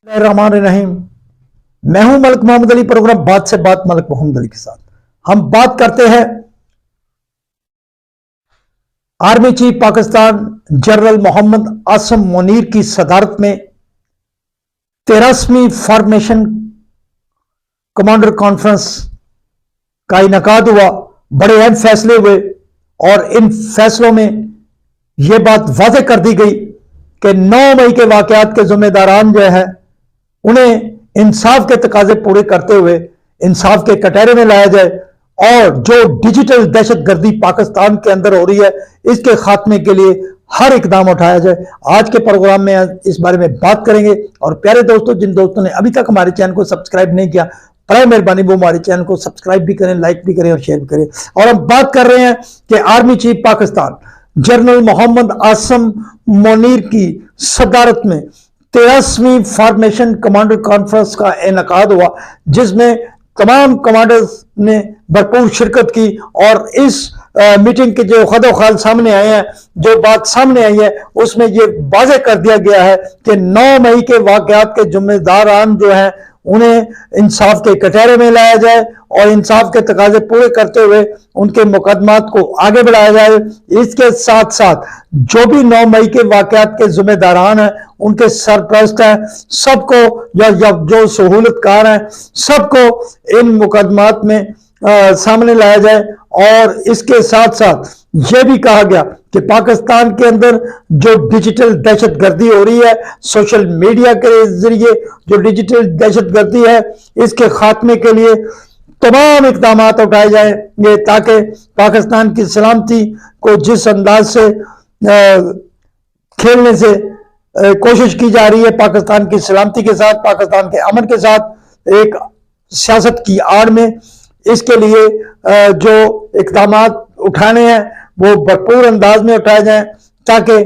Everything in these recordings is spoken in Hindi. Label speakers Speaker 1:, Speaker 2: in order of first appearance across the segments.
Speaker 1: रहमान। मैं हूं मलिक मोहम्मद अली। प्रोग्राम बात से बात मलिक मोहम्मद अली के साथ हम बात करते हैं army chief Pakistan general Mohammad Asim Munir की सदारत में 13वीं फॉर्मेशन कमांडर कॉन्फ्रेंस का इनेकाद हुआ। बड़े अहम फैसले हुए और इन फैसलों में यह बात वाज़ेह कर दी गई कि 9 मई के वाकयात के जिम्मेदारान जो है उन्हें इंसाफ के तकाजे पूरे करते हुए इंसाफ के कटहरे में लाया जाए और जो डिजिटल दहशतगर्दी पाकिस्तान के अंदर हो रही है इसके खात्मे के लिए हर इकदाम उठाया जाए। आज के प्रोग्राम में इस बारे में बात करेंगे। और प्यारे दोस्तों, जिन दोस्तों ने अभी तक हमारे चैनल को सब्सक्राइब नहीं किया, बड़ी मेहरबानी वो हमारे चैनल को सब्सक्राइब भी करें, लाइक भी करें और शेयर भी करें। और हम बात कर रहे हैं कि army chief Pakistan general Mohammad Asim Munir की सदारत में 13वीं फॉर्मेशन कमांडर कॉन्फ्रेंस का इनेकाद हुआ, जिसमें तमाम कमांडर्स ने भरपूर शिरकत की। और इस मीटिंग के जो खदोखाल सामने आए हैं, जो बात सामने आई है, उसमें यह वाज़ेह कर दिया गया है कि 9 मई के वाकयात के जिम्मेदारान जो हैं उन्हें इंसाफ के कटहरे में लाया जाए और इंसाफ के तकाजे पूरे करते हुए उनके मुकदमात को आगे बढ़ाया जाए। इसके साथ साथ जो भी 9 मई के वाकयात के जिम्मेदारान हैं, उनके सरपरस्त हैं, सबको या जो सहूलतकार हैं, सबको इन मुकदमात में सामने लाया जाए। और इसके साथ साथ यह भी कहा गया कि पाकिस्तान के अंदर जो डिजिटल दहशतगर्दी हो रही है, सोशल मीडिया के जरिए जो डिजिटल दहशतगर्दी है, इसके खात्मे के लिए तमाम इकदाम उठाए जाएंगे ताकि पाकिस्तान की सलामती को जिस अंदाज से खेलने से कोशिश की जा रही है, पाकिस्तान की सलामती के साथ, पाकिस्तान के अमन के साथ एक सियासत की आड़ में, इसके लिए जो इकदाम उठाने हैं वो भरपूर अंदाज में उठाए जाएं ताकि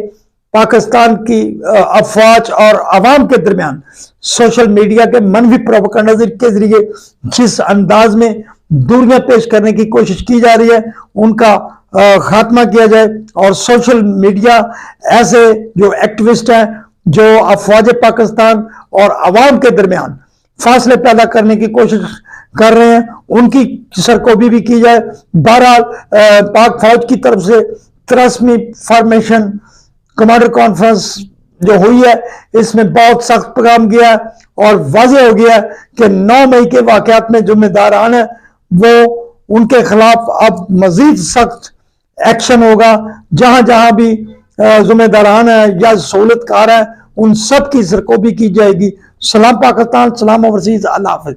Speaker 1: पाकिस्तान की अफवाज और अवाम के दरमियान सोशल मीडिया के मनफी प्रोपेगेंडा के जरिए जिस अंदाज में दूरियां पेश करने की कोशिश की जा रही है उनका खात्मा किया जाए। और सोशल मीडिया ऐसे जो एक्टिविस्ट हैं जो अफवाज पाकिस्तान और अवाम के दरमियान फासले पैदा करने की कोशिश कर रहे हैं, उनकी सरकोबी भी की जाए। बहरहाल पाक फौज की तरफ से 13वीं फॉर्मेशन कमांडर कॉन्फ्रेंस जो हुई है इसमें बहुत सख्त पैगाम गया और वाज़ेह हो गया कि 9 मई के वाकयात में जिम्मेदारान हैं वो उनके खिलाफ अब मजीद सख्त एक्शन होगा। जहां जहां भी जिम्मेदारान हैं या सहूलतकार हैं उन सब की सरकोबी की जाएगी। सलाम पाकिस्तान, सलाम ओवरसीज, अल्लाह हाफिज।